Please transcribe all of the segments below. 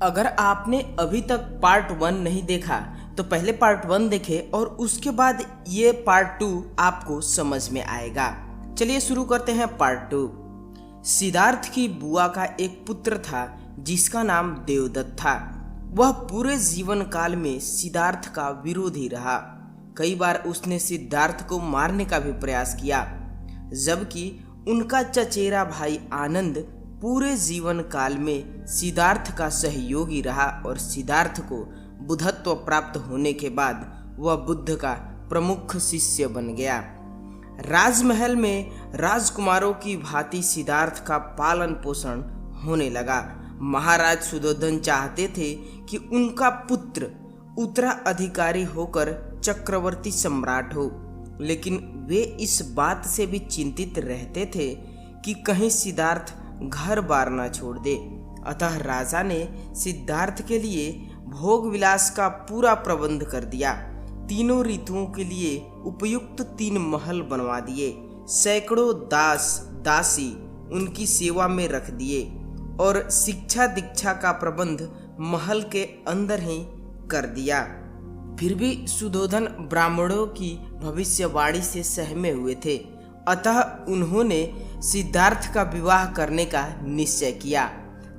अगर आपने अभी तक पार्ट 1 नहीं देखा तो पहले पार्ट 1 देखें और उसके बाद ये पार्ट 2 आपको समझ में आएगा। चलिए शुरू करते हैं पार्ट 2। सिद्धार्थ की बुआ का एक पुत्र था जिसका नाम देवदत्त था। वह पूरे जीवन काल में सिद्धार्थ का विरोधी रहा। कई बार उसने सिद्धार्थ को मारने का भी प्रयास किया, जबकि उनका चचेरा भाई आनंद पूरे जीवन काल में सिद्धार्थ का सहयोगी रहा और सिद्धार्थ को बुद्धत्व प्राप्त होने के बाद वह बुद्ध का प्रमुख शिष्य बन गया। राजमहल में राजकुमारों की भांति सिद्धार्थ का पालन पोषण होने लगा। महाराज सुधोधन चाहते थे कि उनका पुत्र उत्तराधिकारी होकर चक्रवर्ती सम्राट हो, लेकिन वे इस बात से भी चिंतित रहते थे कि कहीं सिद्धार्थ घर बार न छोड़ दे। अतः राजा ने सिद्धार्थ के लिए भोग विलास का पूरा प्रबंध कर दिया। तीनों ऋतुओं के लिए उपयुक्त 3 महल बनवा दिए। सैकड़ों दास दासी उनकी सेवा में रख दिए और शिक्षा दीक्षा का प्रबंध महल के अंदर ही कर दिया। फिर भी सुधोधन ब्राह्मणों की भविष्यवाणी से सहमे हुए थे, अतः उन्होंने सिद्धार्थ का विवाह करने का निश्चय किया।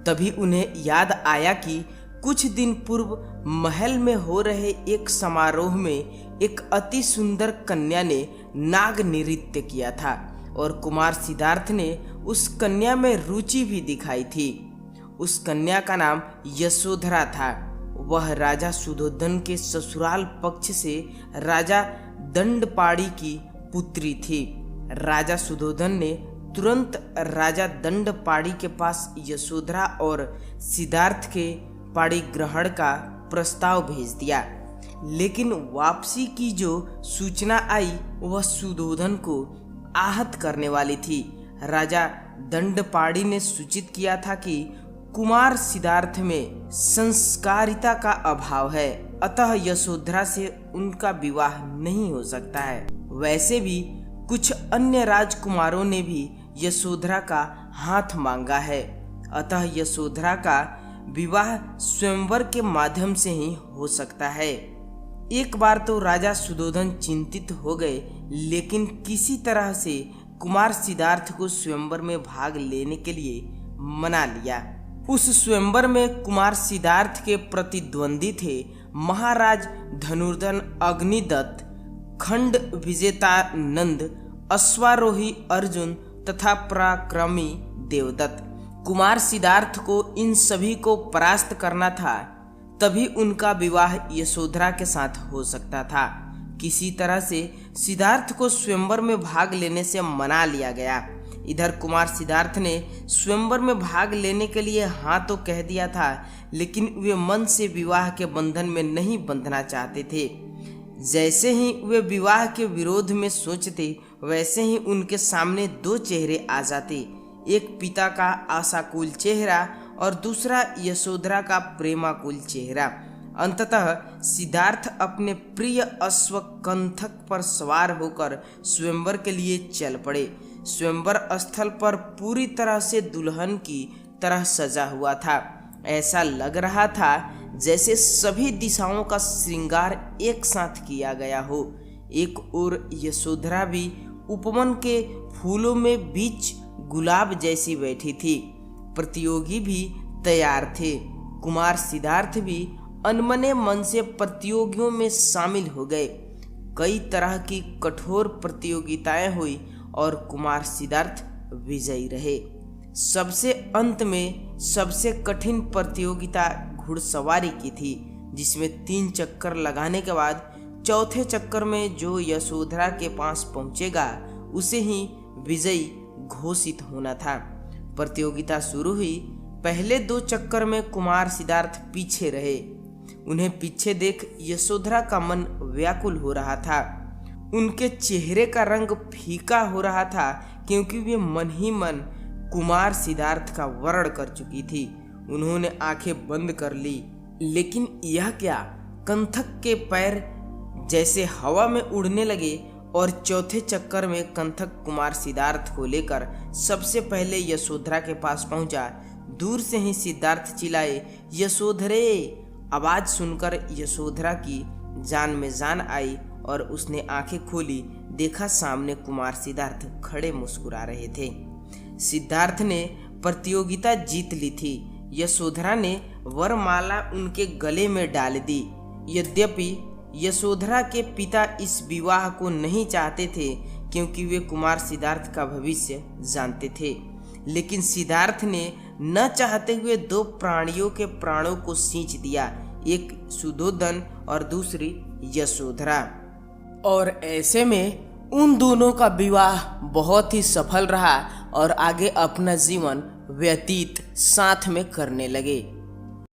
तभी उन्हें याद आया कि कुछ दिन पूर्व महल में हो रहे एक समारोह में एक अति सुंदर कन्या ने नाग नृत्य किया था और कुमार सिद्धार्थ ने उस कन्या में रुचि भी दिखाई थी। उस कन्या का नाम यशोधरा था। वह राजा सुधोधन के ससुराल पक्ष से राजा दंडपाणी की पुत्री थी। राजा सुधोधन ने तुरंत राजा दंडपाणी के पास यशोधरा और सिद्धार्थ के पाणी ग्रहण का प्रस्ताव भेज दिया, लेकिन वापसी की जो सूचना आई वह सुधोधन को आहत करने वाली थी। राजा दंडपाणी ने सूचित किया था कि कुमार सिद्धार्थ में संस्कारिता का अभाव है, अतः यशोधरा से उनका विवाह नहीं हो सकता है। वैसे भी कुछ अन्य राजकुमारों ने भी यशोधरा का हाथ मांगा है, अतः यशोधरा का विवाह स्वयंवर के माध्यम से ही हो सकता है। एक बार तो राजा सुधोधन चिंतित हो गए, लेकिन किसी तरह से कुमार सिद्धार्थ को स्वयंवर में भाग लेने के लिए मना लिया। उस स्वयंवर में कुमार सिद्धार्थ के प्रतिद्वंदी थे महाराज धनुर्धर अग्निदत्त, खंड विजेता नंद, अश्वारोही अर्जुन तथा पराक्रमी देवदत्त। कुमार सिद्धार्थ को इन सभी को परास्त करना था, तभी उनका विवाह यशोधरा के साथ हो सकता था। किसी तरह से सिद्धार्थ को स्वयंवर में भाग लेने से मना लिया गया। इधर कुमार सिद्धार्थ ने स्वयंवर में भाग लेने के लिए हाँ तो कह दिया था, लेकिन वे मन से विवाह के बंधन में नहीं बंधना चाहते थे। जैसे ही वे विवाह के विरोध में सोचते, वैसे ही उनके सामने 2 चेहरे आ जाते। एक पिता का आशाकुल चेहरा और दूसरा यशोधरा का प्रेमाकुल चेहरा। अंततः सिद्धार्थ अपने प्रिय अश्व कंथक पर सवार होकर स्वयंवर के लिए चल पड़े। स्वयंवर स्थल पर पूरी तरह से दुल्हन की तरह सजा हुआ था। ऐसा लग रहा था जैसे सभी दिशाओं का श्रृंगार एक साथ किया गया हो। एक ओर यशोधरा भी उपवन के फूलों में बीच गुलाब जैसी बैठी थी। प्रतियोगी भी तैयार थे। कुमार सिद्धार्थ भी अनमने मन से प्रतियोगियों में शामिल हो गए। कई तरह की कठोर प्रतियोगिताएं हुई और कुमार सिद्धार्थ विजयी रहे। सबसे अंत में सबसे कठिन प्रतियोगिता घुड़सवारी की थी, जिसमें 3 चक्कर लगाने के बाद चौथे चक्कर में जो यशोधरा के पास पहुंचेगा उसे ही विजयी घोषित होना था। प्रतियोगिता शुरू हुई। पहले 2 चक्कर में कुमार सिद्धार्थ पीछे रहे। उन्हें पीछे देख यशोधरा का मन व्याकुल हो रहा था। उनके चेहरे का रंग फीका हो रहा था, क्योंकि वे मन ही मन कुमार सिद्धार्थ का वर्ण कर चुकी थी। उन्होंने आंखें बंद कर ली, लेकिन यह क्या, कंथक के पैर जैसे हवा में उड़ने लगे और चौथे चक्कर में कंथक कुमार सिद्धार्थ को लेकर सबसे पहले यशोधरा के पास पहुंचा। दूर से ही सिद्धार्थ चिल्लाए, यशोधरे। आवाज सुनकर यशोधरा की जान में जान आई और उसने आंखें खोली। देखा सामने कुमार सिद्धार्थ खड़े मुस्कुरा रहे थे। सिद्धार्थ ने प्रतियोगिता जीत ली थी। यशोधरा ने वरमाला उनके गले में डाल दी। यद्यपि यशोधरा के पिता इस विवाह को नहीं चाहते थे, क्योंकि वे कुमार सिद्धार्थ का भविष्य जानते थे, लेकिन सिद्धार्थ ने न चाहते हुए दो प्राणियों के प्राणों को सींच दिया, एक सुधोधन और दूसरी यशोधरा। और ऐसे में उन दोनों का विवाह बहुत ही सफल रहा और आगे अपना जीवन व्यतीत साथ में करने लगे।